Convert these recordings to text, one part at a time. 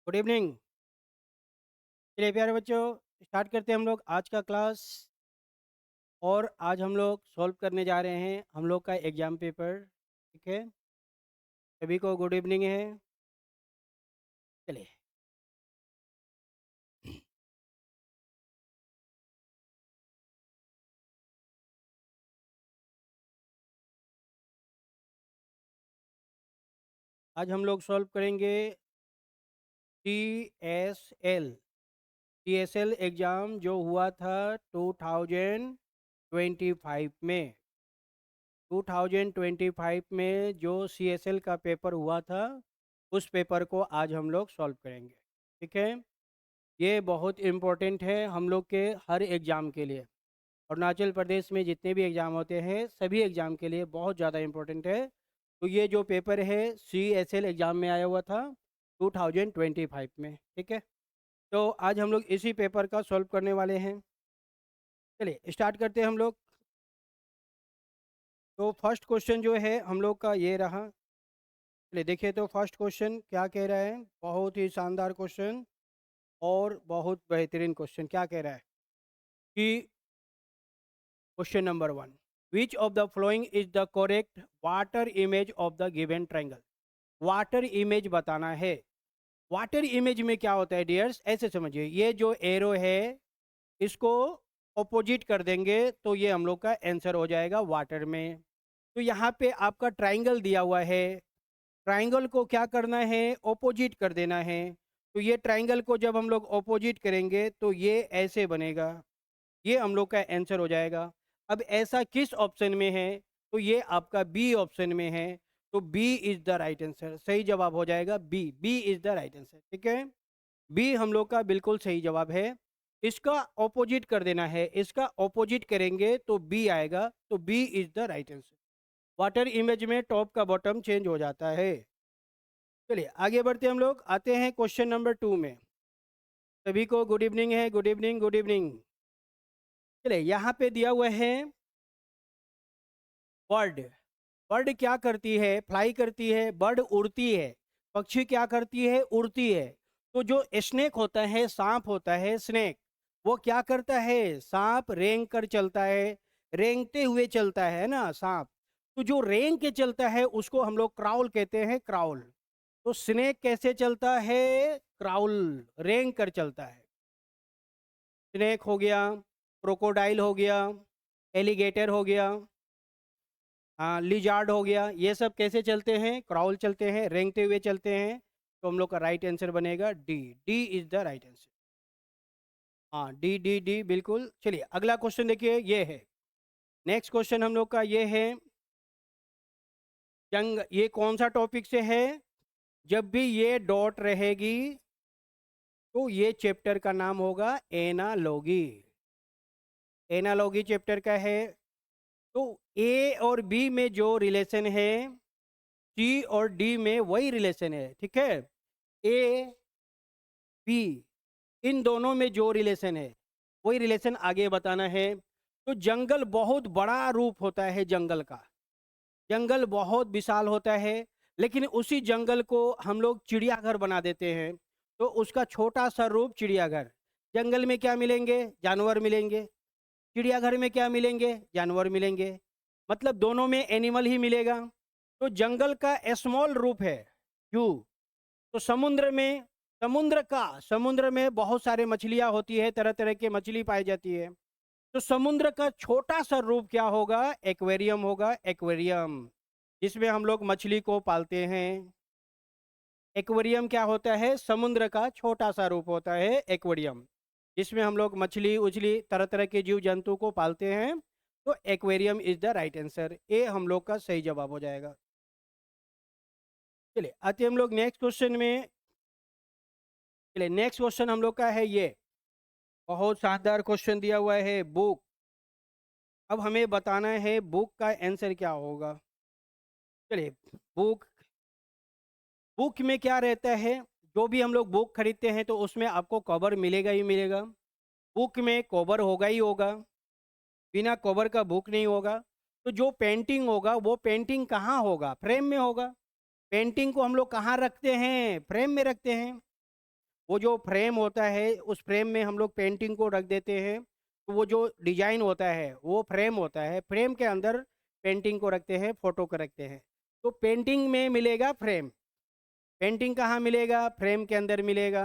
Good evening. चलिए प्यारे बच्चों, स्टार्ट करते हैं हम लोग आज का क्लास। और आज हम लोग सॉल्व करने जा रहे हैं हम लोग का एग्ज़ाम पेपर। ठीक है, सभी को गुड इवनिंग है। चलिए, आज हम लोग सॉल्व करेंगे TSL। TSL एग्ज़ाम जो हुआ था 2025 में। 2025 में जो CSL का पेपर हुआ था, उस पेपर को आज हम लोग सॉल्व करेंगे। ठीक है, ये बहुत इम्पोर्टेंट है हम लोग के हर एग्ज़ाम के लिए। अरुणाचल प्रदेश में जितने भी एग्ज़ाम होते हैं सभी एग्ज़ाम के लिए बहुत ज़्यादा इम्पोर्टेंट है। तो ये जो पेपर है CSL एग्ज़ाम में आया हुआ था 2025 में। ठीक है, तो आज हम लोग इसी पेपर का सॉल्व करने वाले हैं। चलिए स्टार्ट करते हैं हम लोग। तो फर्स्ट क्वेश्चन जो है हम लोग का ये रहा। चलिए देखिए, तो फर्स्ट क्वेश्चन क्या कह रहा है। बहुत ही शानदार क्वेश्चन और बहुत बेहतरीन क्वेश्चन। क्या कह रहा है कि question number 1, which of the following is the correct water image of the given triangle. Water image बताना है। वाटर इमेज में क्या होता है डियर्स, ऐसे समझिए, ये जो एरो है इसको ऑपोजिट कर देंगे तो ये हम लोग का आंसर हो जाएगा वाटर में। तो यहाँ पे आपका ट्रायंगल दिया हुआ है, ट्रायंगल को क्या करना है, ऑपोजिट कर देना है। तो ये ट्रायंगल को जब हम लोग ऑपोजिट करेंगे तो ये ऐसे बनेगा, ये हम लोग का आंसर हो जाएगा। अब ऐसा किस ऑप्शन में है, तो ये आपका बी ऑप्शन में है। तो B is the right answer, सही जवाब हो जाएगा B. B is the right answer. ठीक है, बी हम लोग का बिल्कुल सही जवाब है। इसका ऑपोजिट कर देना है, इसका ऑपोजिट करेंगे तो बी आएगा। तो B is the right answer. Water image में टॉप का बॉटम चेंज हो जाता है। चलिए आगे बढ़ते हम लोग, आते हैं क्वेश्चन नंबर 2 में। सभी को गुड इवनिंग है, गुड इवनिंग, गुड इवनिंग। चलिए यहाँ पे दिया हुआ है बर्ड। बर्ड क्या करती है, फ्लाई करती है। बर्ड उड़ती है, पक्षी क्या करती है, उड़ती है। तो जो स्नेक होता है, सांप होता है स्नेक, वो क्या करता है, सांप रेंग कर चलता है, रेंगते हुए चलता है ना सांप। तो जो रेंग के चलता है उसको हम लोग क्राउल कहते हैं, क्राउल। तो स्नेक कैसे चलता है, क्राउल, रेंग कर चलता है। स्नेक हो गया, क्रोकोडाइल हो गया, एलिगेटर हो गया, हाँ लिजार्ड हो गया, ये सब कैसे चलते हैं, क्राउल चलते हैं, रेंगते हुए चलते हैं। तो हम लोग का राइट आंसर बनेगा D. D is the right answer. हाँ डी डी डी बिल्कुल। चलिए अगला क्वेश्चन देखिए, ये है नेक्स्ट क्वेश्चन हम लोग का, ये है जंग। ये कौन सा टॉपिक से है, जब भी ये डॉट रहेगी तो ये चैप्टर का नाम होगा एनालॉजी। एनालॉजी चैप्टर का है। तो ए और बी में जो रिलेशन है, सी और डी में वही रिलेशन है। ठीक है, ए बी इन दोनों में जो रिलेशन है वही रिलेशन आगे बताना है। तो जंगल बहुत बड़ा रूप होता है जंगल का, जंगल बहुत विशाल होता है, लेकिन उसी जंगल को हम लोग चिड़ियाघर बना देते हैं। तो उसका छोटा सा रूप चिड़ियाघर। जंगल में क्या मिलेंगे, जानवर मिलेंगे। चिड़ियाघर में क्या मिलेंगे, जानवर मिलेंगे। मतलब दोनों में एनिमल ही मिलेगा। तो जंगल का स्मॉल रूप है जू। तो समुद्र में, समुद्र में बहुत सारे मछलियां होती है, तरह तरह की मछली पाई जाती है। तो समुद्र का छोटा सा रूप क्या होगा, एक्वेरियम होगा, एक्वेरियम, जिसमें हम लोग मछली को पालते हैं। एक्वेरियम क्या होता है, समुद्र का छोटा सा रूप होता है एक्वेरियम, जिसमें हम लोग मछली उछली तरह तरह के जीव जंतु को पालते हैं। तो aquarium is the right answer, A हम लोग का सही जवाब हो जाएगा। चलिए आते हैं हम लोग नेक्स्ट क्वेश्चन में। चलिए नेक्स्ट क्वेश्चन हम लोग का है ये, बहुत शानदार क्वेश्चन दिया हुआ है, बुक। अब हमें बताना है बुक का आंसर क्या होगा। चलिए, बुक, बुक में क्या रहता है, जो भी हम लोग बुक खरीदते हैं तो उसमें आपको कवर मिलेगा ही मिलेगा। बुक में कवर होगा ही होगा, बिना कवर का बुक नहीं होगा। तो जो पेंटिंग होगा वो पेंटिंग कहाँ होगा, फ्रेम में होगा। पेंटिंग को हम लोग कहाँ रखते हैं, फ्रेम में रखते हैं। वो जो फ्रेम होता है उस फ्रेम में हम लोग पेंटिंग को रख देते हैं, तो वो जो डिजाइन होता है वो फ्रेम होता है, फ्रेम के अंदर पेंटिंग को रखते हैं, फोटो को रखते हैं। तो पेंटिंग में मिलेगा फ्रेम। पेंटिंग कहाँ मिलेगा? फ्रेम के अंदर मिलेगा।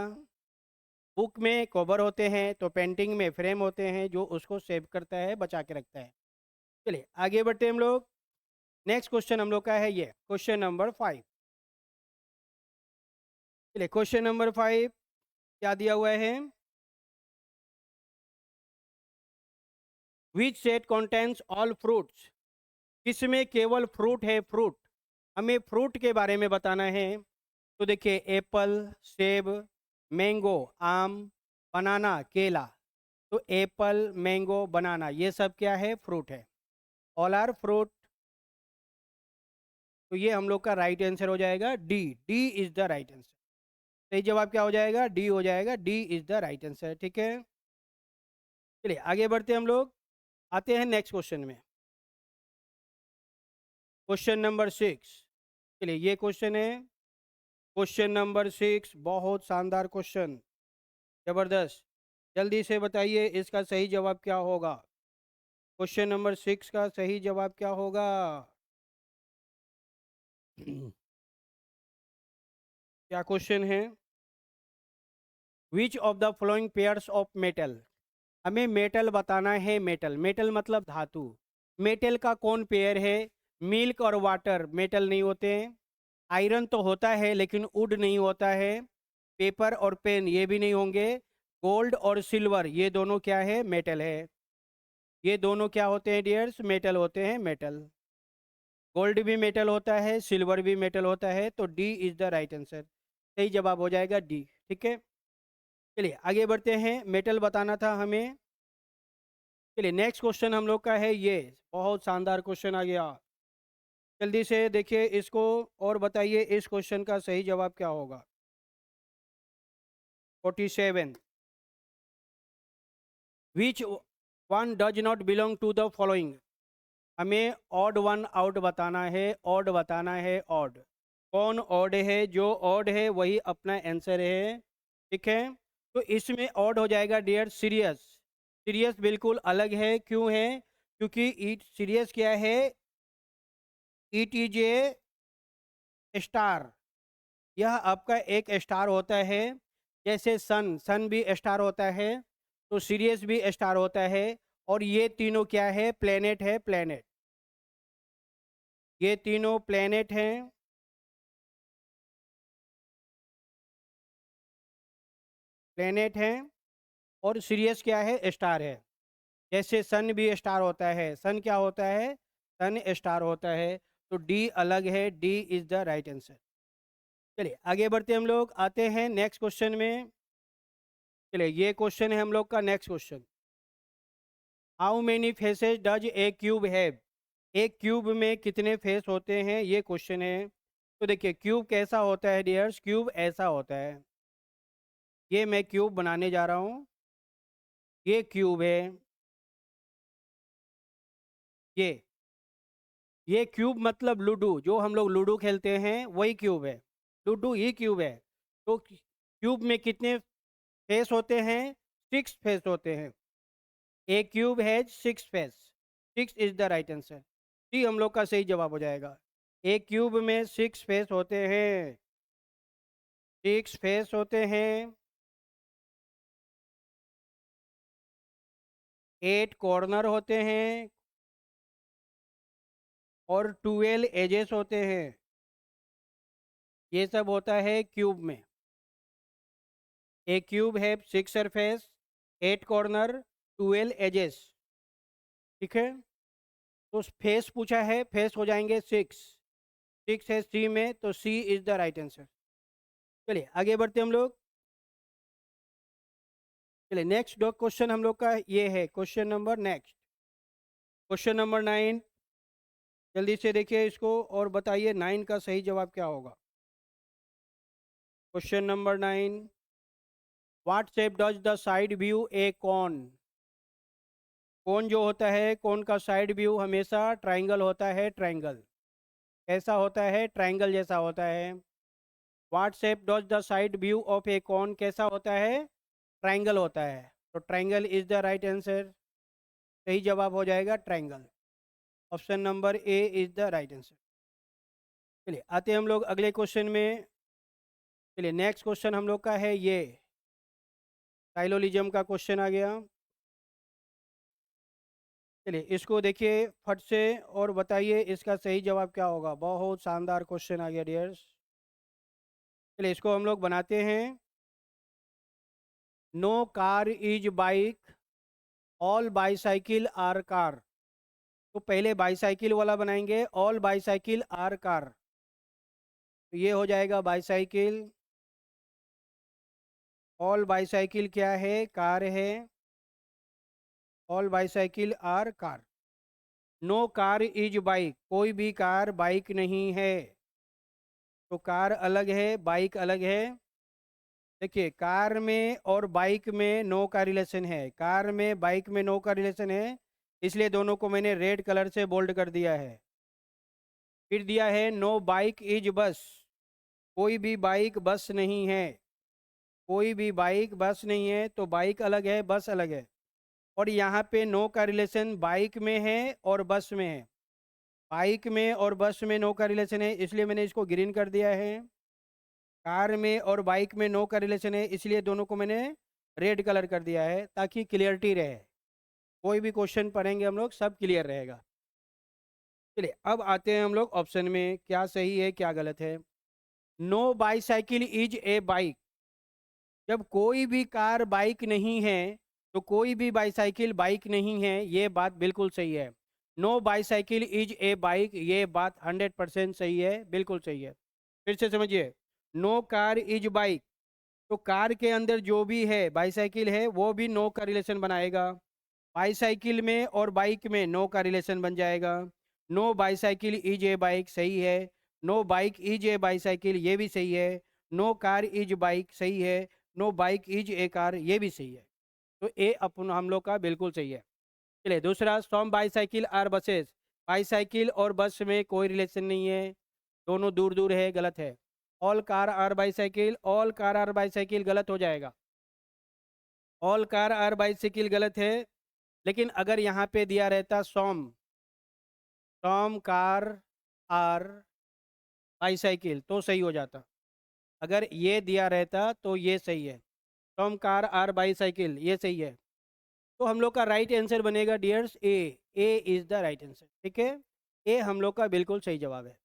बुक में कवर होते हैं तो पेंटिंग में फ्रेम होते हैं जो उसको सेव करता है, बचा के रखता है। चलिए आगे बढ़ते हैं हम लोग। नेक्स्ट क्वेश्चन हम लोग का है ये क्वेश्चन नंबर 5। चलिए क्वेश्चन नंबर 5 क्या दिया हुआ है? विच सेट कंटेन्स ऑल फ्रूट्स? किसमें केवल फ्रूट है? फ्रूट, हमें फ्रूट के बारे में बताना है। तो देखिए एप्पल, सेब, मैंगो आम, बनाना केला। तो एप्पल, मैंगो, बनाना ये सब क्या है? फ्रूट है। All are fruit. तो ये हम लोग का राइट आंसर हो जाएगा D. D is the right answer. सही जवाब क्या हो जाएगा? डी हो जाएगा। D is the right answer. ठीक है, चलिए आगे बढ़ते हैं हम लोग। आते हैं नेक्स्ट क्वेश्चन में, क्वेश्चन नंबर 6। चलिए ये क्वेश्चन है क्वेश्चन नंबर 6, बहुत शानदार क्वेश्चन, जबरदस्त। जल्दी से बताइए इसका सही जवाब क्या होगा? क्वेश्चन नंबर 6 का सही जवाब क्या होगा? क्या क्वेश्चन है? Which of the following pairs of metal? हमें मेटल बताना है। मेटल, मेटल मतलब धातु। मेटल का कौन पेयर है? मिल्क और वाटर मेटल नहीं होते हैं। आयरन तो होता है लेकिन वुड नहीं होता है। पेपर और पेन ये भी नहीं होंगे। गोल्ड और सिल्वर ये दोनों क्या है? मेटल है। ये दोनों क्या होते हैं डियर्स? मेटल होते हैं, मेटल। गोल्ड भी मेटल होता है, सिल्वर भी मेटल होता है। तो D is the right answer. सही जवाब हो जाएगा डी। ठीक है, चलिए आगे बढ़ते हैं। मेटल बताना था हमें। चलिए नेक्स्ट क्वेश्चन हम लोग का है ये, बहुत शानदार क्वेश्चन आ गया। जल्दी से देखिए इसको और बताइए इस क्वेश्चन का सही जवाब क्या होगा? 47। Which one does not belong to the following? हमें ऑड वन आउट बताना है। ऑड बताना है, ऑड। कौन ऑड है? जो ऑड है वही अपना आंसर है। ठीक है, तो इसमें ऑड हो जाएगा डियर सीरियस। सीरियस बिल्कुल अलग है। क्यों है? क्योंकि इट सीरियस क्या है? It is a star. यह आपका एक स्टार होता है। जैसे सन, सन भी स्टार होता है, तो सीरियस भी स्टार होता है। और ये तीनों क्या है? प्लेनेट है, प्लेनेट। ये तीनों प्लेनेट हैं। प्लेनेट हैं और सीरियस क्या है? स्टार है। जैसे सन भी स्टार होता है। सन क्या होता है? सन स्टार होता है। तो डी अलग है। D is the right answer. चलिए आगे बढ़ते हम लोग। आते हैं नेक्स्ट क्वेश्चन में। चलिए ये क्वेश्चन है हम लोग का next question. How many faces does a cube have? एक क्यूब में कितने फेस होते हैं? ये क्वेश्चन है। तो देखिए क्यूब कैसा होता है डियर्स? क्यूब ऐसा होता है। ये मैं क्यूब बनाने जा रहा हूँ। ये क्यूब है। ये क्यूब मतलब लूडो, जो हम लोग लूडो खेलते हैं वही क्यूब है। लूडो ही क्यूब है। तो क्यूब में कितने फेस होते हैं? 6 फेस होते हैं। A cube has 6 face. 6 is the right answer. C हम लोग का सही जवाब हो जाएगा। एक क्यूब में 6 फेस होते हैं। 6 फेस होते हैं। 8 कॉर्नर होते हैं और 12 एजेस होते हैं। ये सब होता है क्यूब में। ए क्यूब है 6 सरफेस, 8 कॉर्नर, 12 एजेस। ठीक है, तो फेस पूछा है, फेस हो जाएंगे 6। 6 है सी में, तो सी इज द राइट आंसर। चलिए आगे बढ़ते हम लोग। चलिए नेक्स्ट डॉग क्वेश्चन हम लोग का ये है question number next, question number 9। जल्दी से देखिए इसको और बताइए 9 का सही जवाब क्या होगा? Question number 9। What shape does the side view a cone? कौन जो होता है, कौन का साइड व्यू हमेशा ट्राइंगल होता है। ट्राइंगल कैसा होता है? ट्राइंगल जैसा होता है। What shape does the side view of a cone, कैसा होता है, ट्रायंगल होता है। तो triangle is the right answer, सही जवाब हो जाएगा triangle. Option number A is the right answer. चलिए आते हैं हम लोग अगले क्वेश्चन में। चलिए नेक्स्ट क्वेश्चन हम लोग का है ये साइलोलिज्म का क्वेश्चन आ गया। चलिए इसको देखिए फट से और बताइए इसका सही जवाब क्या होगा। बहुत शानदार क्वेश्चन आ गया डियर्स। चलिए इसको हम लोग बनाते हैं। No car is bike, all bicycle are car. तो पहले बाईसाइकिल वाला बनाएंगे, ऑल बाईसाइकिल आर कार। तो ये हो जाएगा बाईसाइकिल, ऑल बाईसाइकिल क्या है, कार है, all bicycle are car. No car is bike, कोई भी कार बाइक नहीं है। तो कार अलग है, बाइक अलग है। देखिए कार में और बाइक में नो का रिलेशन है, कार में बाइक में नो का रिलेशन है, इसलिए दोनों को मैंने रेड कलर से बोल्ड कर दिया है। फिर दिया है नो बाइक इज बस, कोई भी बाइक बस नहीं है, कोई भी बाइक बस नहीं है। तो बाइक अलग है, बस अलग है। और यहाँ पे नो का रिलेशन बाइक में है और बस में है, बाइक में और बस में नो का रिलेशन है, इसलिए मैंने इसको ग्रीन कर दिया है। कार में और बाइक में नो का रिलेशन है, इसलिए दोनों को मैंने रेड कलर कर दिया है ताकि क्लियरिटी रहे। कोई भी क्वेश्चन पढ़ेंगे हम लोग सब क्लियर रहेगा। चलिए अब आते हैं हम लोग ऑप्शन में, क्या सही है क्या गलत है। No bicycle is a bike, जब कोई भी कार बाइक नहीं है तो कोई भी बाईसाइकिल बाइक नहीं है, ये बात बिल्कुल सही है। No bicycle is a bike, ये बात 100% सही है, बिल्कुल सही है। फिर से समझिए, नो कार इज बाइक, तो कार के अंदर जो भी है बाईसाइकिल है वो भी नो का रिलेशन बनाएगा, बाईसाइकिल में और बाइक में नो का रिलेशन बन जाएगा। No bicycle is a bike सही है, no bike is a bicycle ये भी सही है, नो कार इज बाइक सही है, no bike is a car ये भी सही है। तो ए अपन हम लोग का बिल्कुल सही है। चलिए दूसरा, सॉम बाईसाइकिल आर बसेस, बाईसाइकिल और बस में कोई रिलेशन नहीं है, दोनों दूर दूर है, गलत है। All car are bicycle, all car are bicycle गलत हो जाएगा, ऑल कार आर बाईसाइकिल गलत है। लेकिन अगर यहाँ पे दिया रहता सॉम, सॉम कार आर बाईसाइकिल तो सही हो जाता। अगर ये दिया रहता तो ये सही है, सॉम कार आर बाईसाइकिल ये सही है। तो हम लोग का राइट आंसर बनेगा dears A is the right answer. ठीक है, ए हम लोग का बिल्कुल सही जवाब है।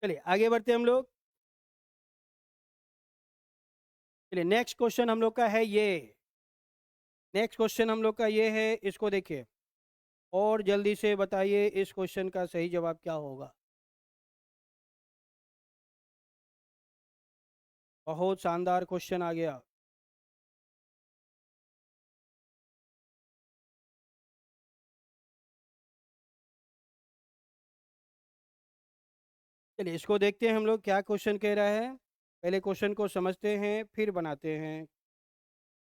चलिए आगे बढ़ते हैं हम लोग। चलिए नेक्स्ट क्वेश्चन हम लोग का है ये, नेक्स्ट क्वेश्चन हम लोग का ये है, इसको देखिए और जल्दी से बताइए इस क्वेश्चन का सही जवाब क्या होगा। बहुत शानदार क्वेश्चन आ गया। चलिए इसको देखते हैं हम लोग क्या क्वेश्चन कह रहा है। पहले क्वेश्चन को समझते हैं फिर बनाते हैं।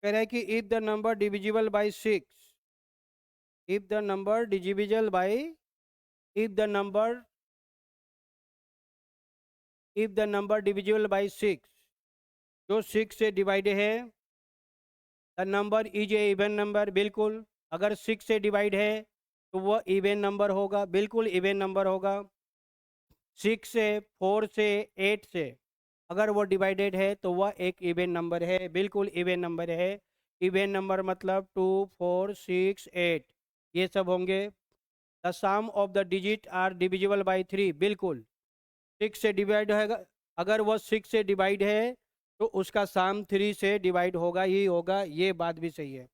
कह रहा है कि if the number divisible by 6, if the number divisible by, if the number, if the number divisible by 6, जो 6 से डिवाइड है, the number is a even number, बिल्कुल अगर 6 से डिवाइड है तो वह इवन नंबर होगा, बिल्कुल इवन नंबर होगा। 6 से, 4 से, 8 से अगर वो डिवाइडेड है तो वह एक इवन नंबर है, बिल्कुल इवन नंबर है। इवन नंबर मतलब 2, 4, 6, 8 ये सब होंगे। The sum of the digit are divisible by 3, बिल्कुल 6 से डिवाइड होगा, अगर वो 6 से डिवाइड है तो उसका सम 3 से डिवाइड होगा ही होगा, ये बात भी सही है।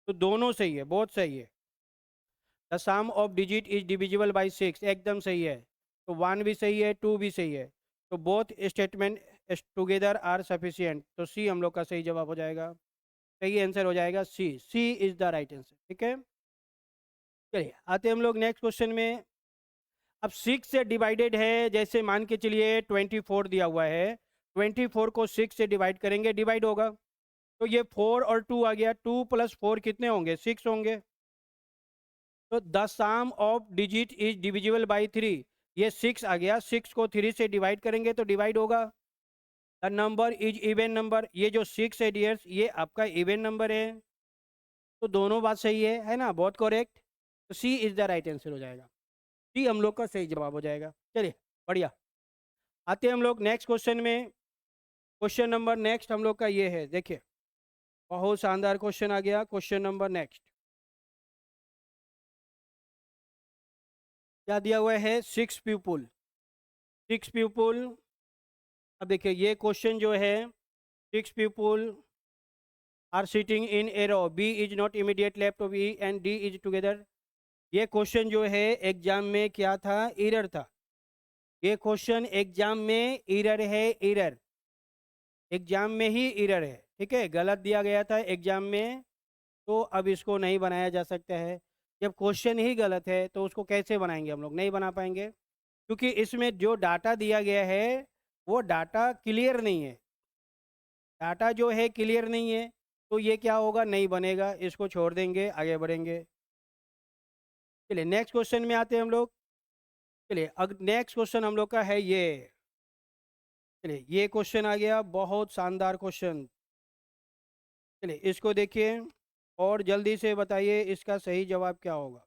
तो दोनों सही है, बहुत सही है। The sum of digit is divisible by 6 एकदम सही है। तो 1 भी सही है, 2 भी सही है। तो both statement together are sufficient, तो सी हम लोग का सही जवाब हो जाएगा, सही आंसर हो जाएगा सी, सी इज द राइट आंसर। ठीक है, चलिए आते हैं हम लोग नेक्स्ट क्वेश्चन में। अब 6 से डिवाइडेड है, जैसे मान के चलिए 24 दिया हुआ है, 24 को 6 से डिवाइड करेंगे, डिवाइड होगा। तो ये 4 और 2 आ गया, 2 + 4 कितने होंगे, 6 होंगे। तो the sum of digit is divisible by 3, ये 6 आ गया, 6 को 3 से डिवाइड करेंगे तो डिवाइड होगा। The number is even number, ये जो 6 है डियर्स ये आपका इवन नंबर है। तो दोनों बात सही है ना, बहुत करेक्ट। तो सी इज द राइट आंसर हो जाएगा, सी हम लोग का सही जवाब हो जाएगा। चलिए बढ़िया, आते हैं हम लोग नेक्स्ट क्वेश्चन में। क्वेश्चन नंबर नेक्स्ट हम लोग का ये है, देखिए बहुत शानदार क्वेश्चन आ गया। क्वेश्चन नंबर नेक्स्ट क्या दिया हुआ है, 6 पीपल, 6 पीपल। अब देखिए ये क्वेश्चन जो है, 6 people are sitting in a row, B is not immediate left of E and D is together. ये क्वेश्चन जो है एग्जाम में क्या था, एरर था। ये क्वेश्चन एग्जाम में एरर है, एरर एग्जाम में ही एरर है, ठीक है, गलत दिया गया था एग्जाम में। तो अब इसको नहीं बनाया जा सकता है। जब क्वेश्चन ही गलत है तो उसको कैसे बनाएंगे हम लोग, नहीं बना पाएंगे, क्योंकि इसमें जो डाटा दिया गया है वो डाटा क्लियर नहीं है, डाटा जो है क्लियर नहीं है। तो ये क्या होगा, नहीं बनेगा, इसको छोड़ देंगे, आगे बढ़ेंगे। चलिए नेक्स्ट क्वेश्चन में आते हैं हम लोग। चलिए अब नेक्स्ट क्वेश्चन हम लोग का है ये। चलिए ये क्वेश्चन आ गया, बहुत शानदार क्वेश्चन। चलिए इसको देखिए और जल्दी से बताइए इसका सही जवाब क्या होगा।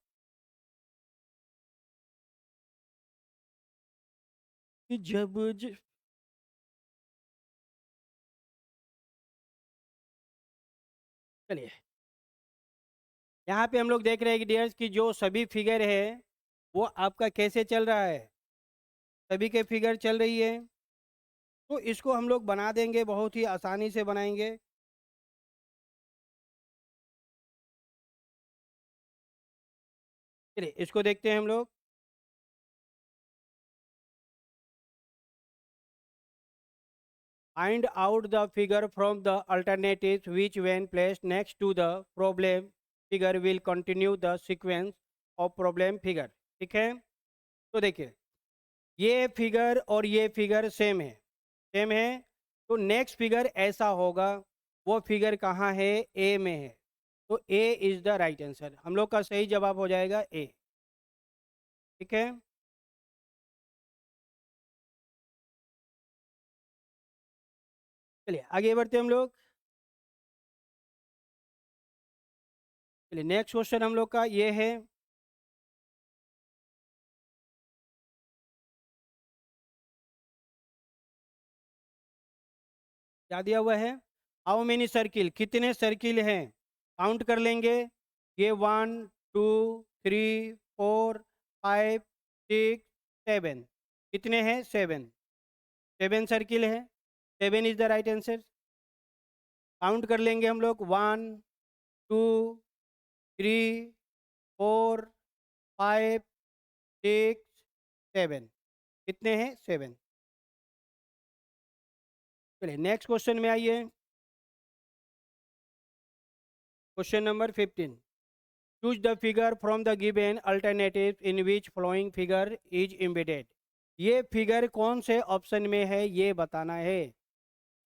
कि जब चलिए यहाँ पे हम लोग देख रहे हैं कि डियर्स की जो सभी फिगर है वो आपका कैसे चल रहा है, सभी के फिगर चल रही है। तो इसको हम लोग बना देंगे, बहुत ही आसानी से बनाएंगे। चलिए इसको देखते हैं हम लोग। Find out the figure from the alternatives which when placed next to the problem figure will continue the sequence of problem figure। ठीक है, तो देखिए ये फिगर और ये फिगर सेम है, सेम है। तो नेक्स्ट फिगर ऐसा होगा, वो फिगर कहाँ है, ए में है। तो ए इज द राइट आंसर, हम लोग का सही जवाब हो जाएगा ए। ठीक है, चलिए आगे बढ़ते हैं हम लोग। चलिए नेक्स्ट क्वेश्चन हम लोग का ये है। क्या दिया हुआ है, हाउ मेनी सर्किल, कितने सर्किल हैं, काउंट कर लेंगे। ये 1 2 3 4 5 6 7, कितने हैं, 7, 7 सर्किल है, 7 is the right answer. Count कर लेंगे हम लोग, 1 2 3 4 5 6 7, कितने हैं, 7। चलिए नेक्स्ट क्वेश्चन में आइए। Question number 15, choose the figure from the given alternatives in which following figure is embedded। ये फिगर कौन से ऑप्शन में है ये बताना है,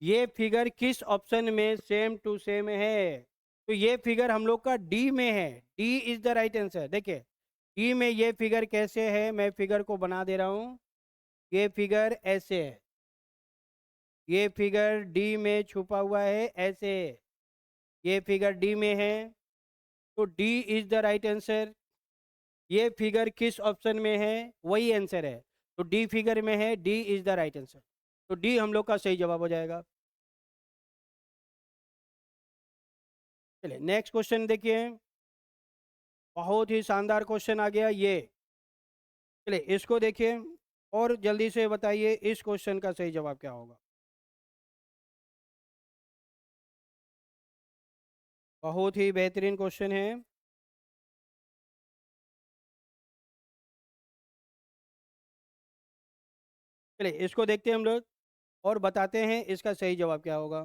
ये फिगर किस ऑप्शन में सेम टू सेम है। तो ये फिगर हम लोग का डी में है, D is the right answer. देखिए डी में ये फिगर कैसे है, मैं फिगर को बना दे रहा हूँ। ये फिगर ऐसे है, ये फिगर डी में छुपा हुआ है ऐसे, ये फिगर डी में है। तो D is the right answer. ये फिगर किस ऑप्शन में है, वही आंसर है। तो डी फिगर में है, D is the right answer. तो डी हम लोग का सही जवाब हो जाएगा। चलिए नेक्स्ट क्वेश्चन देखिए, बहुत ही शानदार क्वेश्चन आ गया ये। चलिए इसको देखिए और जल्दी से बताइए इस क्वेश्चन का सही जवाब क्या होगा। बहुत ही बेहतरीन क्वेश्चन है। चलिए इसको देखते हैं हम लोग और बताते हैं इसका सही जवाब क्या होगा।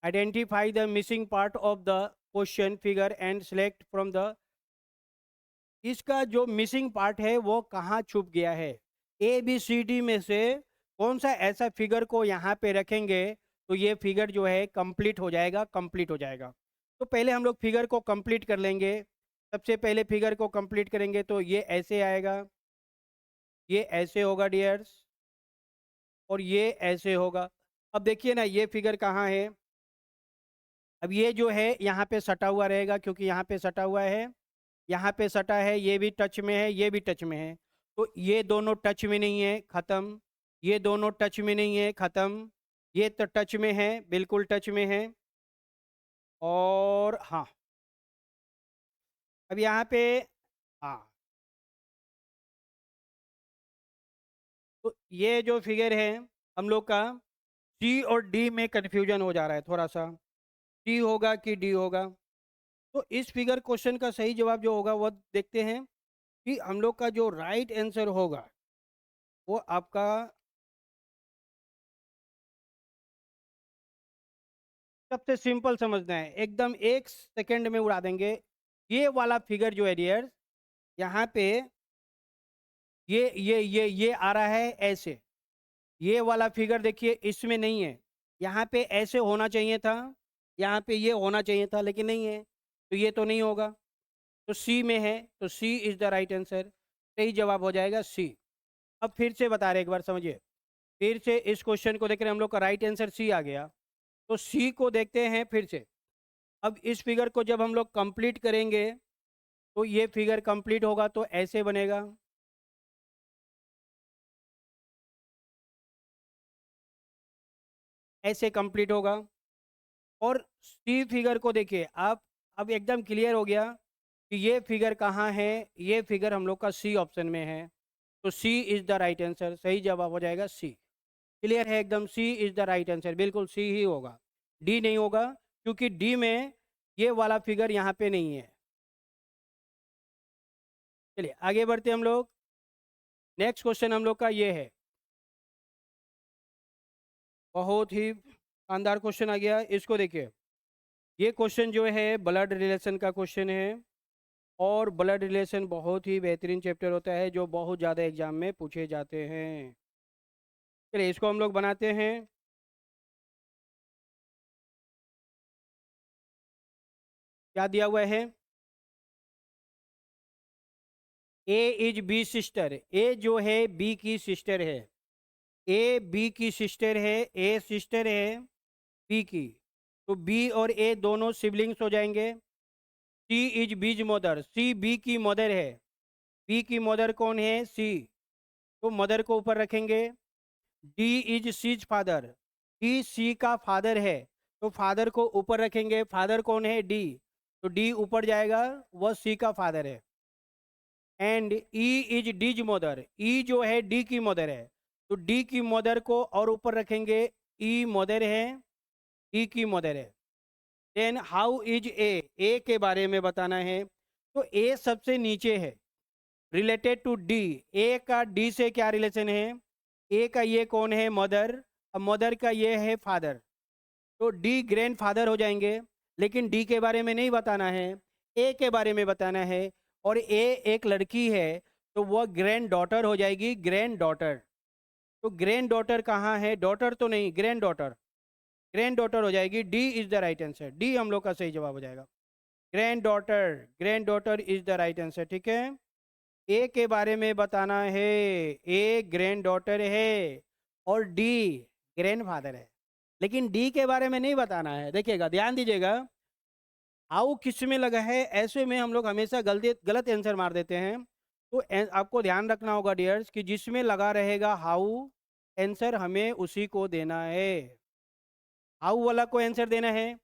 Identify the missing part of the question figure and select from the, इसका जो मिसिंग पार्ट है वो कहाँ छुप गया है। ए बी सी डी में से कौन सा ऐसा फिगर को यहाँ पे रखेंगे तो ये फिगर जो है कंप्लीट हो जाएगा, कंप्लीट हो जाएगा। तो पहले हम लोग फिगर को कंप्लीट कर लेंगे। सबसे पहले फिगर को कंप्लीट करेंगे तो ये ऐसे आएगा, ये ऐसे होगा डियर्स, और ये ऐसे होगा। अब देखिए ना ये फिगर कहाँ है। अब ये जो है यहाँ पे सटा हुआ रहेगा, क्योंकि यहाँ पे सटा हुआ है, यहाँ पे सटा है, ये भी टच में है, ये भी टच में है। तो ये दोनों टच में नहीं है, खत्म। ये दोनों टच में नहीं है, खत्म। ये तो टच में है, बिल्कुल टच में है। और हाँ, अब यहाँ पे, हाँ, तो ये जो फिगर है हम लोग का, सी और डी में कंफ्यूजन हो जा रहा है थोड़ा सा, सी होगा कि डी होगा। तो इस फिगर क्वेश्चन का सही जवाब जो होगा वो देखते हैं कि हम लोग का जो राइट आंसर होगा वो आपका, सबसे सिंपल समझना है, एकदम 1 सेकंड में उड़ा देंगे। ये वाला फिगर जो है डियर, यहाँ पे ये आ रहा है ऐसे। ये वाला फिगर देखिए इसमें नहीं है, यहाँ पे ऐसे होना चाहिए था, यहाँ पे ये होना चाहिए था, लेकिन नहीं है, तो ये तो नहीं होगा। तो सी में है, तो सी इज द राइट आंसर। सही जवाब हो जाएगा सी। अब फिर से बता रहे एक बार समझिए, फिर से इस क्वेश्चन को देख रहे हैं, हम लोग का राइट आंसर सी आ गया। तो सी को देखते हैं फिर से। अब इस फिगर को जब हम लोग कंप्लीट करेंगे तो ये फिगर कंप्लीट होगा तो ऐसे बनेगा, ऐसे कंप्लीट होगा। और सी फिगर को देखिए आप, अब एकदम क्लियर हो गया कि ये फिगर कहाँ है। ये फिगर हम लोग का सी ऑप्शन में है, तो सी इज द राइट आंसर। सही जवाब हो जाएगा सी। क्लियर है एकदम, सी इज द राइट आंसर, बिल्कुल सी ही होगा, डी नहीं होगा, क्योंकि डी में ये वाला फिगर यहाँ पे नहीं है। चलिए आगे बढ़ते हम लोग। नेक्स्ट क्वेश्चन हम लोग का ये है, बहुत ही शानदार क्वेश्चन आ गया, इसको देखिए। ये क्वेश्चन जो है ब्लड रिलेशन का क्वेश्चन है, और ब्लड रिलेशन बहुत ही बेहतरीन चैप्टर होता है जो बहुत ज़्यादा एग्जाम में पूछे जाते हैं। चलिए इसको हम लोग बनाते हैं। क्या दिया हुआ है, ए इज बी सिस्टर। ए जो है बी की सिस्टर है, ए बी की सिस्टर है, ए सिस्टर है बी की। तो बी और ए दोनों सिबलिंग्स हो जाएंगे। C is B's mother, C B की मदर है। बी की मदर कौन है, सी, तो मदर को ऊपर रखेंगे। D is C's father, D C का फादर है, तो फादर को ऊपर रखेंगे। फादर कौन है, डी, तो डी ऊपर जाएगा, वह सी का फादर है। And E is D's mother, E जो है डी की मदर है, तो डी की मदर को और ऊपर रखेंगे, ई मदर है, डी की मदर है। देन हाउ इज ए के बारे में बताना है, तो ए सबसे नीचे है रिलेटेड टू डी। ए का डी से क्या रिलेशन है, ए का ये कौन है, मदर, और मदर का ये है फादर, तो डी ग्रैंड फादर हो जाएंगे। लेकिन डी के बारे में नहीं बताना है, ए के बारे में बताना है। और ए एक लड़की है, तो वह ग्रैंड डॉटर हो जाएगी, ग्रैंड डॉटर। तो ग्रैंड डॉटर कहाँ है, डॉटर तो नहीं, ग्रैंड डॉटर, ग्रैंड डॉटर हो जाएगी। D is the right answer, D हम लोग का सही जवाब हो जाएगा। Grand daughter, grand daughter is the right answer, ठीक है। ए के बारे में बताना है, ए ग्रैंड डॉटर है, और डी ग्रैंड फादर है। लेकिन डी के बारे में नहीं बताना है, देखिएगा ध्यान दीजिएगा, हाउ किस में लगा है, ऐसे में हम लोग हमेशा गलत आंसर मार देते हैं। तो आपको ध्यान रखना होगा डियर्स कि जिसमें लगा रहेगा हाउ, आंसर हमें उसी को देना है, हाउ वाला को आंसर देना है।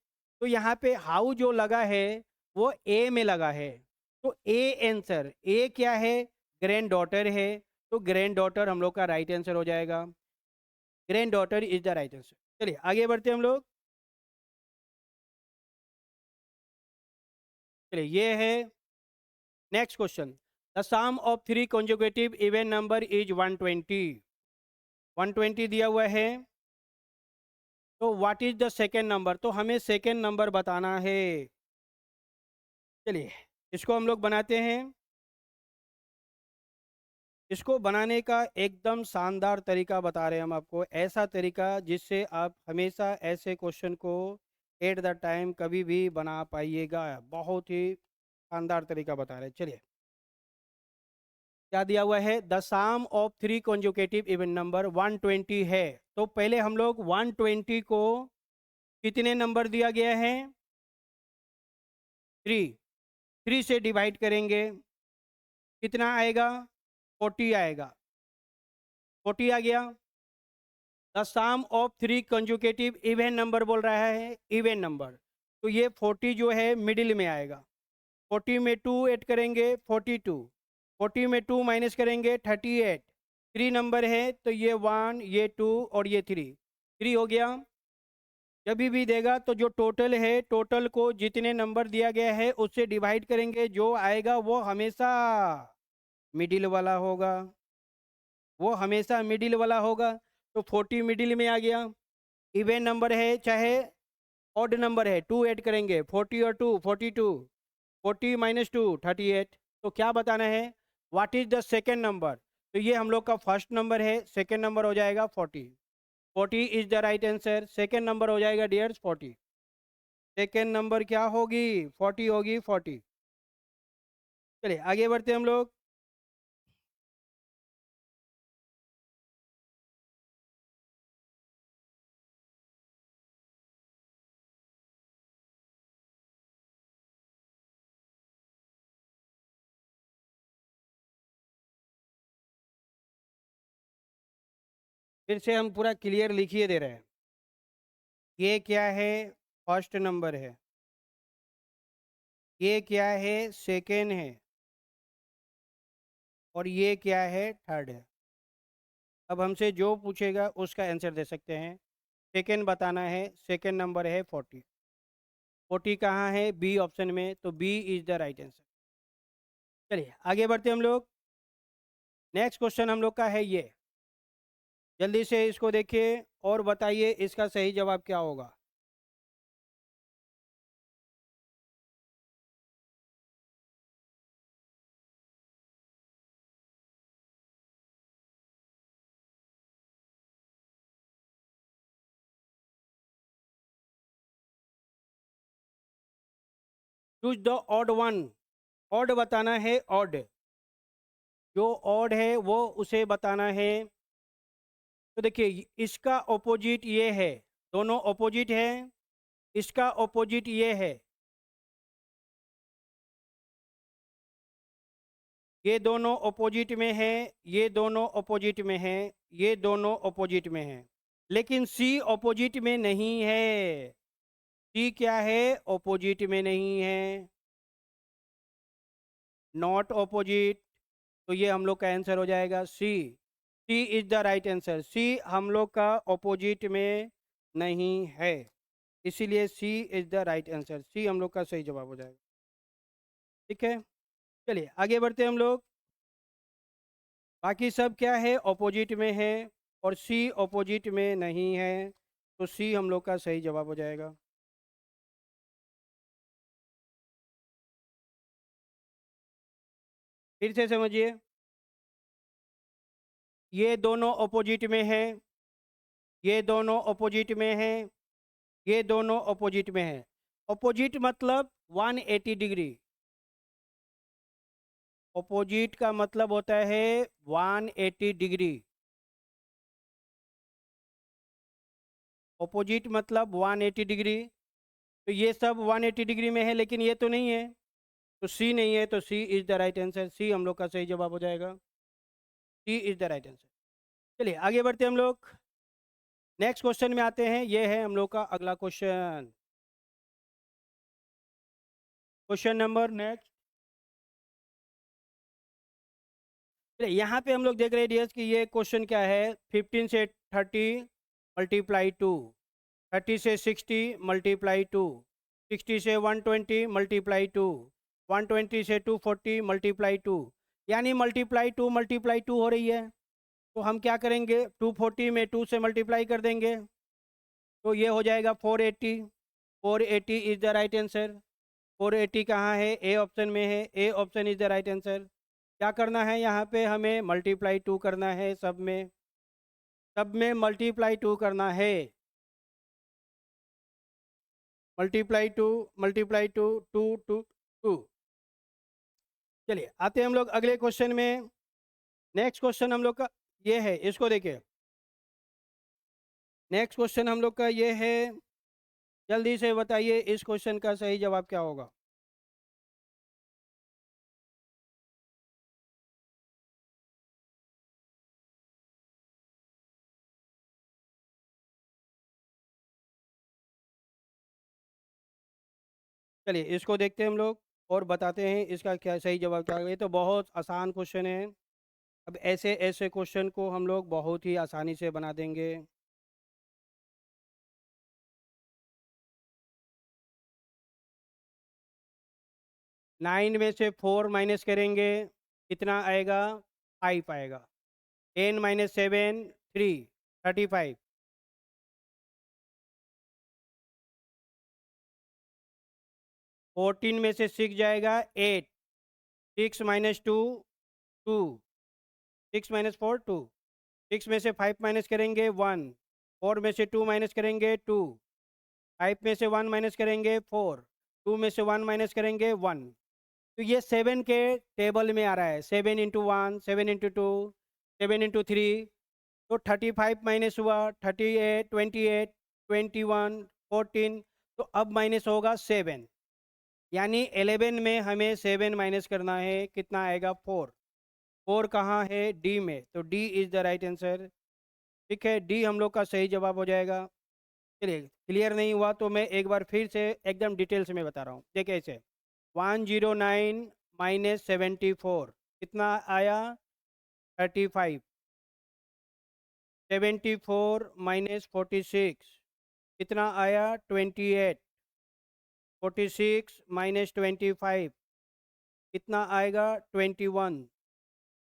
तो यहाँ पे हाउ जो लगा है वो ए में लगा है, तो ए आंसर, ए क्या है, ग्रैंड डॉटर है, तो ग्रैंड डॉटर हम लोग का राइट आंसर हो जाएगा। Granddaughter is the right answer. चलिए आगे बढ़ते हैं हम लोग। चलिए ये है next question. The sum of three consecutive even number is 120। 120 दिया हुआ है, तो what is the second number, तो हमें सेकेंड नंबर बताना है। चलिए इसको हम लोग बनाते हैं। इसको बनाने का एकदम शानदार तरीका बता रहे हैं हम आपको, ऐसा तरीका जिससे आप हमेशा ऐसे क्वेश्चन को एट द टाइम कभी भी बना पाइएगा। बहुत ही शानदार तरीका बता रहे हैं। चलिए, क्या दिया हुआ है, the sum of three consecutive even number 120 है। तो पहले हम लोग 120 को कितने नंबर दिया गया है, 3, 3 से डिवाइड करेंगे, कितना आएगा, 40 आएगा, 40 आ गया। The sum of three consecutive even number बोल रहा है, इवन नंबर, तो ये 40 जो है मिडिल में आएगा। 40 में 2 ऐड करेंगे 42, 40 में 2 माइनस करेंगे 38, 3 नंबर है तो ये 1, ये 2 और ये 3 हो गया। जब भी देगा तो जो टोटल है, टोटल को जितने नंबर दिया गया है उससे डिवाइड करेंगे, जो आएगा वो हमेशा मिडिल वाला होगा, वो हमेशा मिडिल वाला होगा। तो 40 मिडिल में आ गया। इवन नंबर है चाहे ऑड नंबर है, 2 ऐड करेंगे, 40 और 2 42, 40 माइनस 2 38। तो क्या बताना है, what is the second number, तो ये हम लोग का फर्स्ट नंबर है, सेकेंड नंबर हो जाएगा 40। 40 is the right answer, second number हो जाएगा डियर्स 40। सेकेंड नंबर क्या होगी, 40 होगी, 40। चलिए आगे बढ़ते हम लोग। फिर से हम पूरा क्लियर लिखिए दे रहे हैं। ये क्या है, फर्स्ट नंबर है, ये क्या है, सेकेंड है, और ये क्या है, थर्ड है। अब हमसे जो पूछेगा उसका आंसर दे सकते हैं। सेकेंड बताना है, सेकेंड नंबर है 40। 40 कहाँ है, बी ऑप्शन में, तो B is the right answer. चलिए आगे बढ़ते हम लोग। नेक्स्ट क्वेश्चन हम लोग का है ये, जल्दी से इसको देखिए और बताइए इसका सही जवाब क्या होगा। Choose the odd one, odd बताना है, ऑड, जो ऑड है वो उसे बताना है। तो देखिए इसका ऑपोजिट ये है, दोनों ऑपोजिट है, इसका ऑपोजिट ये है, ये दोनों ऑपोजिट में है, ये दोनों ऑपोजिट में है, ये दोनों ऑपोजिट में है, लेकिन सी ऑपोजिट में नहीं है। सी क्या है, ऑपोजिट में नहीं है, नॉट ऑपोजिट। तो ये हम लोग का आंसर हो जाएगा सी। सी is the right answer, C हम लोग का ऑपोजिट में नहीं है, इसीलिए सी is the right answer, C हम लोग का सही जवाब हो जाएगा। ठीक है, चलिए आगे बढ़ते हैं हम लोग। बाकी सब क्या है, ऑपोजिट में है, और सी ऑपोजिट में नहीं है, तो सी हम लोग का सही जवाब हो जाएगा। फिर से समझिए, ये दोनों ऑपोजिट में है, ये दोनों ऑपोजिट में है, ये दोनों ऑपोजिट में है। ऑपोजिट मतलब 180 डिग्री, ऑपोजिट का मतलब होता है 180 डिग्री, ऑपोजिट मतलब 180 डिग्री। तो ये सब 180 डिग्री में है, लेकिन ये तो नहीं है, तो सी नहीं है, तो सी is the right answer, C हम लोग का सही जवाब हो जाएगा, सी इज द राइट आंसर। चलिए आगे बढ़ते हम लोग, नेक्स्ट क्वेश्चन में आते हैं। ये है हम लोग का अगला क्वेश्चन, क्वेश्चन नंबर नेक्स्ट। यहाँ पे हम लोग देख रहे हैं डियर्स कि ये क्वेश्चन क्या है, 15 से 30 मल्टीप्लाई 2, 30 से 60 मल्टीप्लाई 2, 60 से 120 मल्टीप्लाई 2, 120 से 240 मल्टीप्लाई 2, यानी मल्टीप्लाई 2 हो रही है। तो हम क्या करेंगे, 240 में 2 से मल्टीप्लाई कर देंगे, तो ये हो जाएगा 480। 480 इज द राइट आंसर। 480 कहाँ है, ए ऑप्शन में है, A option is the right answer. क्या करना है, यहाँ पे हमें मल्टीप्लाई 2 करना है, सब में मल्टीप्लाई 2 करना है, मल्टीप्लाई 2 मल्टीप्लाई 2 2 2 2। चलिए आते हैं हम लोग अगले क्वेश्चन में। नेक्स्ट क्वेश्चन हम लोग का ये है, इसको देखिए। नेक्स्ट क्वेश्चन हम लोग का ये है, जल्दी से बताइए इस क्वेश्चन का सही जवाब क्या होगा। चलिए इसको देखते हैं हम लोग और बताते हैं इसका क्या सही जवाब क्या होगा। ये तो बहुत आसान क्वेश्चन है। अब ऐसे ऐसे क्वेश्चन को हम लोग बहुत ही आसानी से बना देंगे। 9 में से 4 माइनस करेंगे, कितना आएगा? 5 आएगा। 10 माइनस 7 3, 35। 14 में से 6 जाएगा 8। 6 माइनस 2 2। 6 माइनस 4 2। 6 में से 5 माइनस करेंगे 1। 4 में से 2 माइनस करेंगे 2। 5 में से 1 माइनस करेंगे 4। 2 में से 1 माइनस करेंगे 1। तो ये 7 के टेबल में आ रहा है। 7 इंटू 1, 7 इंटू 2, 7 इंटू 3। तो 35 माइनस हुआ 38, 28, 21, 14। तो अब माइनस होगा 7। यानी 11 में हमें 7 माइनस करना है, कितना आएगा? 4। 4 कहाँ है? डी में। तो D is the right answer. ठीक है, डी हम लोग का सही जवाब हो जाएगा। चलिए, क्लियर नहीं हुआ तो मैं एक बार फिर से एकदम डिटेल्स में बता रहा हूँ। देखिए ऐसे 109 माइनस 74 कितना आया? 35। 74 माइनस 46 कितना आया? 28। 46 माइनस 25 कितना आएगा? 21।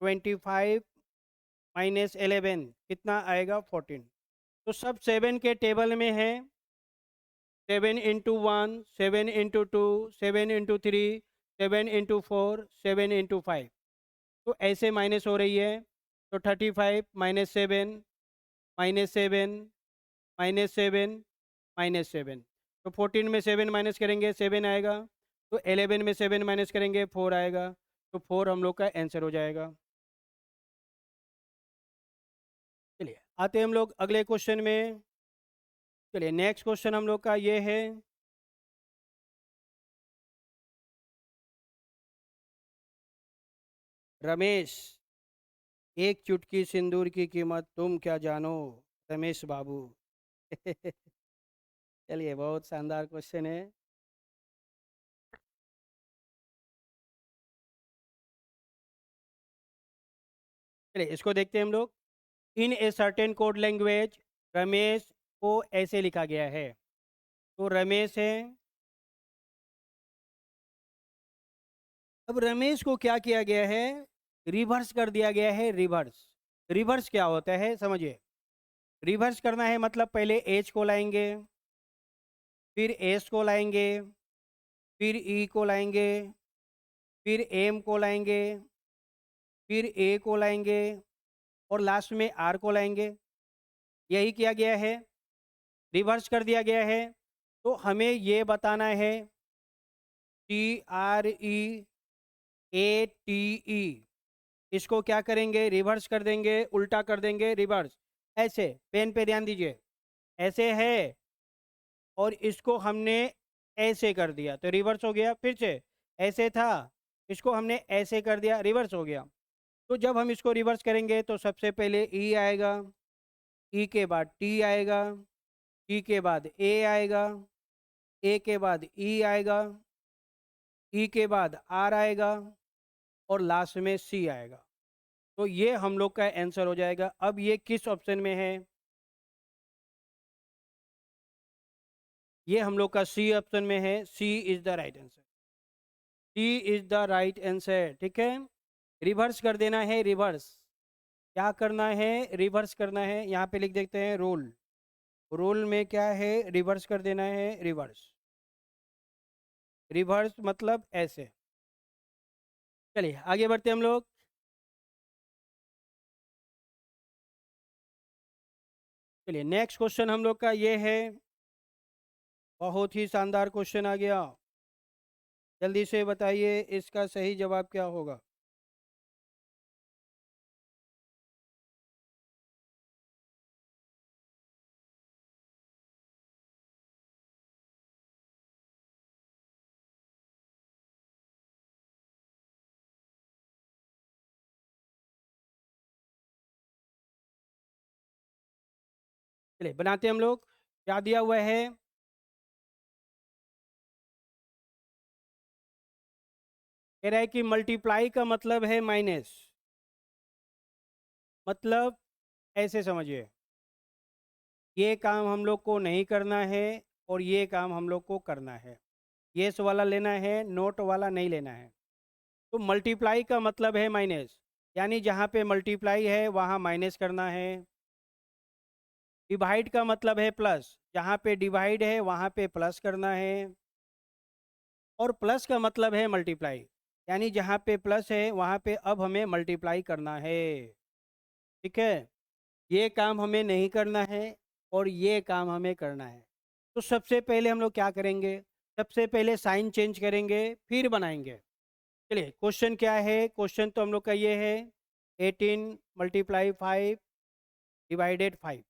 25 माइनस 11 कितना आएगा? 14। तो सब 7 के टेबल में है। 7 into 1, 7 into 2, 7 into 3, 7 into 4, 7 into 5। तो ऐसे माइनस हो रही है। तो 35 माइनस 7 माइनस 7 माइनस 7 माइनस 7। तो 14 में 7 माइनस करेंगे 7 आएगा। तो 11 में 7 माइनस करेंगे 4 आएगा। तो 4 हम लोग का आंसर हो जाएगा। चलिए आते हैं हम लोग अगले क्वेश्चन में। चलिए नेक्स्ट क्वेश्चन हम लोग का ये है, रमेश, एक चुटकी सिंदूर की कीमत तुम क्या जानो? रमेश बाबू। चलिए बहुत शानदार क्वेश्चन है। चलिए इसको देखते हैं हम लोग। In a certain code language Ramesh को ऐसे लिखा गया है। तो रमेश है। अब रमेश को क्या किया गया है? रिवर्स कर दिया गया है। रिवर्स। रिवर्स क्या होता है समझिए। रिवर्स करना है मतलब पहले एच को लाएंगे, फिर एस को लाएंगे, फिर ई को लाएंगे, फिर एम को लाएंगे, फिर ए को लाएंगे और लास्ट में आर को लाएंगे। यही किया गया है। रिवर्स कर दिया गया है। तो हमें ये बताना है TREATE, इसको क्या करेंगे? रिवर्स कर देंगे, उल्टा कर देंगे। रिवर्स ऐसे, पेन पे ध्यान दीजिए। ऐसे है और इसको हमने ऐसे कर दिया तो रिवर्स हो गया। फिर से ऐसे था, इसको हमने ऐसे कर दिया, रिवर्स हो गया। तो जब हम इसको रिवर्स करेंगे तो सबसे पहले ई आएगा, ई के बाद टी आएगा, टी के बाद ए आएगा, ए के बाद ई आएगा, ई के बाद आर आएगा और लास्ट में सी आएगा। तो ये हम लोग का आंसर हो जाएगा। अब ये किस ऑप्शन में है? ये हम लोग का सी ऑप्शन में है। C is the right answer. C is the right answer. ठीक है, रिवर्स कर देना है। रिवर्स क्या करना है? रिवर्स करना है। यहाँ पे लिख देते हैं रूल। रूल में क्या है? रिवर्स कर देना है। रिवर्स। रिवर्स मतलब ऐसे। चलिए आगे बढ़ते हैं हम लोग। चलिए नेक्स्ट क्वेश्चन हम लोग का ये है, बहुत ही शानदार क्वेश्चन आ गया। जल्दी से बताइए इसका सही जवाब क्या होगा। चलिए बनाते हैं हम लोग। क्या दिया हुआ है? कह रहा है कि मल्टीप्लाई का मतलब है माइनस। मतलब ऐसे समझिए, ये काम हम लोग को नहीं करना है और ये काम हम लोग को करना है। येस वाला लेना है, नोट वाला नहीं लेना है। तो मल्टीप्लाई का मतलब है माइनस, यानी जहाँ पे मल्टीप्लाई है वहाँ माइनस करना है। डिवाइड का मतलब है प्लस, जहाँ पे डिवाइड है वहाँ पे प्लस करना है। और प्लस का मतलब है मल्टीप्लाई, यानी जहाँ पे प्लस है वहाँ पे अब हमें मल्टीप्लाई करना है। ठीक है, ये काम हमें नहीं करना है और ये काम हमें करना है। तो सबसे पहले हम लोग क्या करेंगे? सबसे पहले साइन चेंज करेंगे, फिर बनाएंगे। चलिए क्वेश्चन क्या है? क्वेश्चन तो हम लोग का ये है, 18 मल्टीप्लाई 5 डिवाइडेड 5,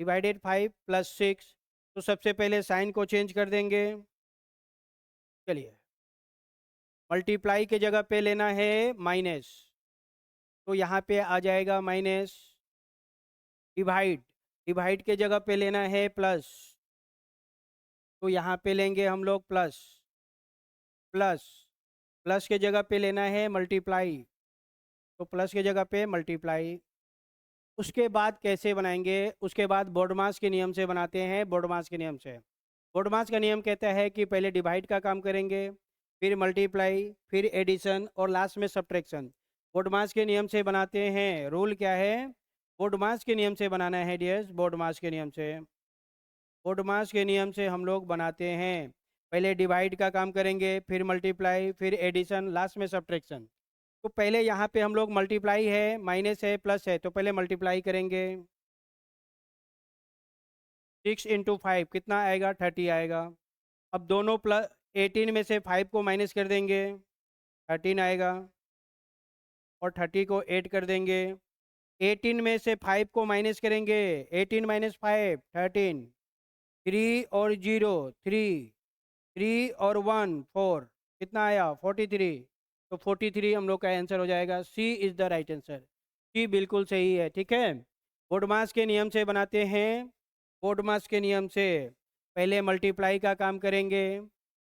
डिवाइडेड 5 प्लस 6। तो सबसे पहले साइन को चेंज कर देंगे। चलिए, मल्टीप्लाई के जगह पे लेना है माइनस, तो यहाँ पे आ जाएगा माइनस। डिवाइड, डिवाइड के जगह पे लेना है प्लस, तो यहाँ पे लेंगे हम लोग प्लस। प्लस, प्लस के जगह पे लेना है मल्टीप्लाई, तो प्लस के जगह पे मल्टीप्लाई। उसके बाद कैसे बनाएंगे? उसके बाद बोर्डमास के नियम से बनाते हैं। बोर्डमास के नियम से, बोर्डमास का नियम कहता है कि पहले डिवाइड का काम करेंगे, फिर मल्टीप्लाई, फिर एडिशन और लास्ट में सब्ट्रैक्शन। बोर्डमास के नियम से बनाते हैं। रूल क्या है? बोर्डमास के नियम से बनाना है डियर्स, बोर्डमास के नियम से। बोर्डमास के नियम से हम लोग बनाते हैं, पहले डिवाइड का काम करेंगे, फिर मल्टीप्लाई, फिर एडिशन, लास्ट में सब्ट्रैक्शन। तो पहले यहाँ पे हम लोग मल्टीप्लाई है, माइनस है, प्लस है, तो पहले मल्टीप्लाई करेंगे। 6 × 5 कितना आएगा? 30 आएगा। अब दोनों प्लस 18 में से 5 को माइनस कर देंगे, 13 आएगा। और 30 को ऐड कर देंगे। 18 में से 5 को माइनस करेंगे, 18 माइनस 5 13। 3 और 0 3, 3 और 1 4, कितना आया? 43। तो 43 हम लोग का आंसर हो जाएगा। सी इज़ द राइट आंसर। सी बिल्कुल सही है। ठीक है, बोर्डमास के नियम से बनाते हैं। बोर्डमास के नियम से पहले मल्टीप्लाई का काम करेंगे,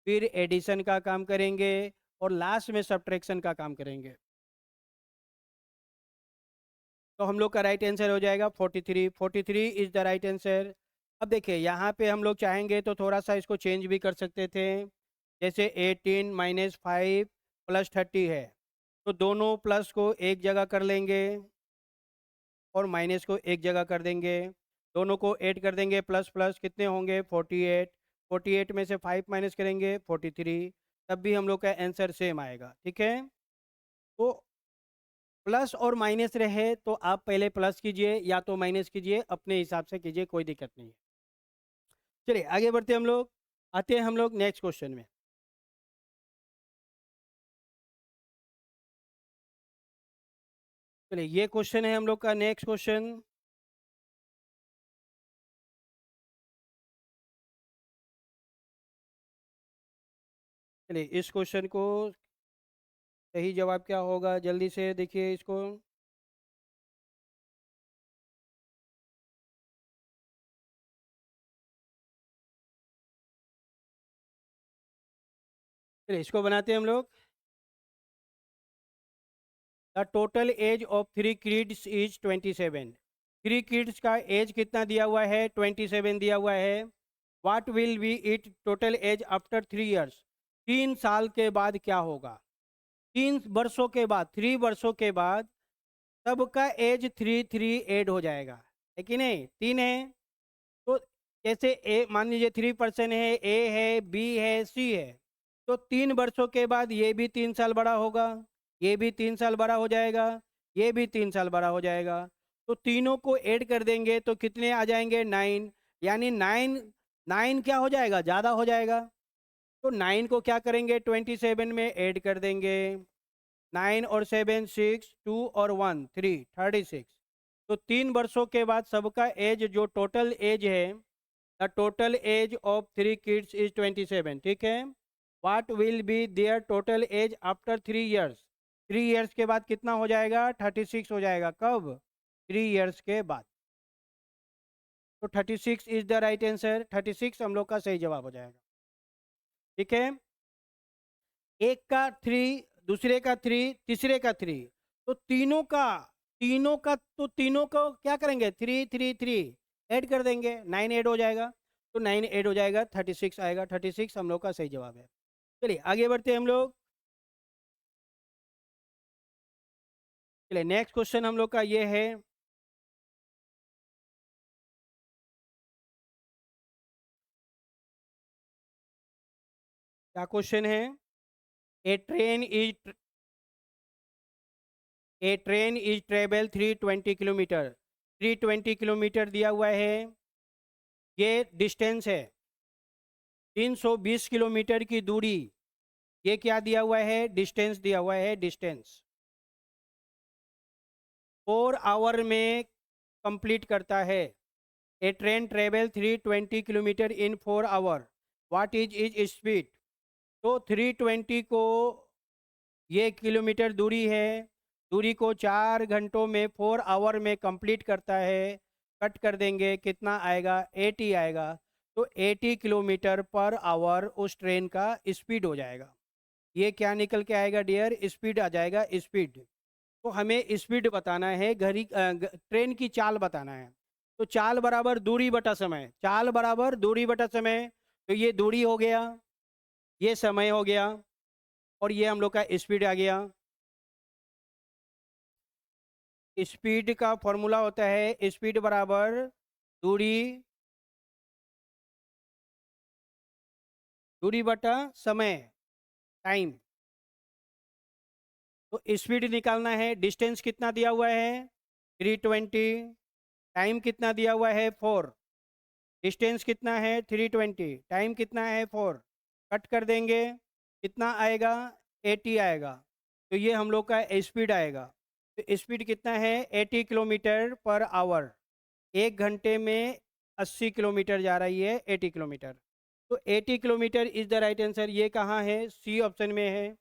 फिर एडिशन का काम करेंगे और लास्ट में सब्ट्रैक्शन का काम करेंगे। तो हम लोग का राइट आंसर हो जाएगा 43। 43 इज़ द राइट आंसर। अब देखिए यहाँ पे हम लोग चाहेंगे तो थोड़ा सा इसको चेंज भी कर सकते थे। जैसे 18 माइनस 5 प्लस 30 है, तो दोनों प्लस को एक जगह कर लेंगे और माइनस को एक जगह कर देंगे। दोनों को ऐड कर देंगे, प्लस प्लस कितने होंगे? 48। 48 में से 5 माइनस करेंगे 43, तब भी हम लोग का आंसर सेम आएगा। ठीक है, तो प्लस और माइनस रहे तो आप पहले प्लस कीजिए या तो माइनस कीजिए, अपने हिसाब से कीजिए, कोई दिक्कत नहीं है। चलिए आगे बढ़ते हम लोग, आते हैं हम लोग नेक्स्ट क्वेश्चन में। चलिए ये क्वेश्चन है हम लोग का नेक्स्ट क्वेश्चन। चलिए इस क्वेश्चन को सही जवाब क्या होगा, जल्दी से देखिए इसको। चलिए इसको बनाते हैं हम लोग। The total age of 3 kids is 27। 3 kids का एज कितना दिया हुआ है? 27 दिया हुआ है। What will be it total age after 3 years? 3 साल के बाद क्या होगा? 3 वर्षों के बाद, 3 वर्षों के बाद सबका एज 3 ऐड हो जाएगा, है कि नहीं? 3 है तो जैसे ए मान लीजिए 3% है, ए है, बी है, सी है, तो 3 वर्षों के बाद ये भी 3 साल बड़ा होगा, ये भी 3 साल बड़ा हो जाएगा, ये भी 3 साल बड़ा हो जाएगा। तो तीनों को ऐड कर देंगे तो कितने आ जाएंगे? 9। यानी 9 9 क्या हो जाएगा? ज़्यादा हो जाएगा। तो 9 को क्या करेंगे, 27 में ऐड कर देंगे। 9 और 7 6, 2 और 1 3, 36। तो 3 वर्षों के बाद सबका एज, जो टोटल एज है, the total age of 3 kids is 27, ठीक है। What will be their total age after 3 years? 3 years के बाद कितना हो जाएगा, 36 हो जाएगा। कब? 3 years के बाद। तो 36 इज द राइट आंसर। 36 हम लोग का सही जवाब हो जाएगा, ठीक है। एक का 3, दूसरे का 3, तीसरे का 3, तो तीनों को क्या करेंगे, 3 3 3 ऐड कर देंगे, 9 ऐड हो जाएगा। तो 9 ऐड हो जाएगा, 36 आएगा। 36 हम लोग का सही जवाब है। चलिए आगे बढ़ते हैं हम लोग। चलिए नेक्स्ट क्वेश्चन हम लोग का ये है, क्या क्वेश्चन है। A train is travel 320 kilometre. 320 kilometre दिया हुआ है, ये डिस्टेंस है। 320 किलोमीटर की दूरी, ये क्या दिया हुआ है, डिस्टेंस दिया हुआ है, डिस्टेंस। 4 आवर में कंप्लीट करता है। A train travel 320 kilometre in 4 hour, what is speed. तो 320 को, ये किलोमीटर दूरी है, दूरी को 4 घंटों में 4 आवर में कंप्लीट करता है। कट कर देंगे, कितना आएगा, 80 आएगा। तो 80 किलोमीटर पर आवर उस ट्रेन का स्पीड हो जाएगा। ये क्या निकल के आएगा डियर, स्पीड आ जाएगा, स्पीड। तो हमें स्पीड बताना है, ट्रेन की चाल बताना है। तो चाल बराबर दूरी बटा समय, चाल बराबर दूरी बटा समय। तो ये दूरी हो गया, ये समय हो गया, और ये हम लोग का स्पीड आ गया। स्पीड का फॉर्मूला होता है स्पीड बराबर दूरी, दूरी बटा समय, टाइम। तो स्पीड निकालना है, डिस्टेंस कितना दिया हुआ है 320, टाइम कितना दिया हुआ है 4, डिस्टेंस कितना है 320, टाइम कितना है 4, कट कर देंगे, कितना आएगा 80 आएगा। तो ये हम लोग का स्पीड आएगा। तो स्पीड कितना है 80 किलोमीटर पर आवर, 1 घंटे में 80 किलोमीटर जा रही है, 80 किलोमीटर। तो 80 kilometre is the right answer. ये कहाँ है, सी ऑप्शन में है।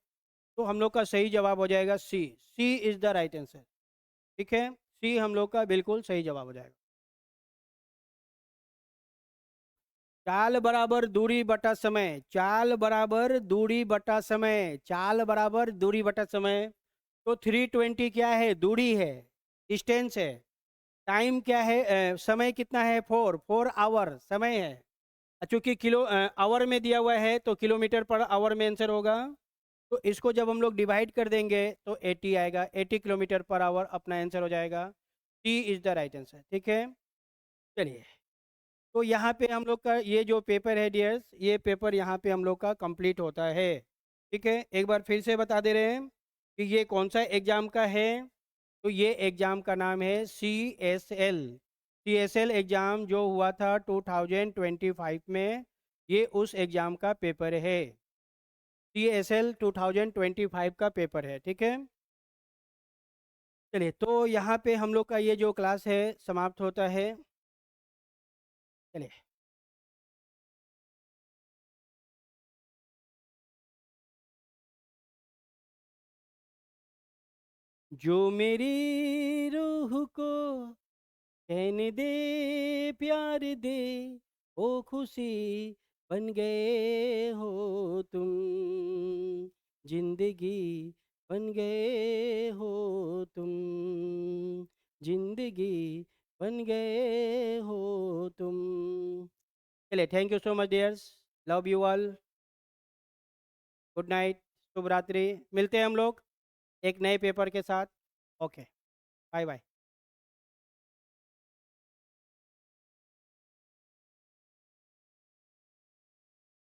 तो हम लोग का सही जवाब हो जाएगा सी। सी इज द राइट आंसर, ठीक है। सी हम लोग का बिल्कुल सही जवाब हो जाएगा। चाल बराबर दूरी बटा समय, चाल बराबर दूरी बटा समय, चाल बराबर दूरी बटा समय। तो 320 क्या है, दूरी है, डिस्टेंस है। टाइम क्या है, समय कितना है 4 आवर समय है। चूंकि आवर में दिया हुआ है तो किलोमीटर पर आवर में आंसर होगा। तो इसको जब हम लोग डिवाइड कर देंगे तो 80 आएगा, 80 किलोमीटर पर आवर अपना आंसर हो जाएगा। T is the right answer, ठीक है। चलिए, तो यहाँ पे हम लोग का ये जो पेपर है डियर्स, ये पेपर यहाँ पे हम लोग का कंप्लीट होता है, ठीक है। एक बार फिर से बता दे रहे हैं कि ये कौन सा एग्ज़ाम का है। तो ये एग्ज़ाम का नाम है CSL। CSL एग्ज़ाम जो हुआ था 2025 में, ये उस एग्ज़ाम का पेपर है। CSL 2025 का पेपर है, ठीक है। चलिए, तो यहाँ पे हम लोग का ये जो क्लास है समाप्त होता है। चलिए। जो मेरी रूह को कहने दे, प्यार दे, ओ खुशी बन गए हो तुम, जिंदगी बन गए हो तुम, जिंदगी बन गए हो तुम। चलिए, thank you so much dears, love you all, good night, शुभ रात्रि। मिलते हैं हम लोग एक नए पेपर के साथ। Okay, bye bye.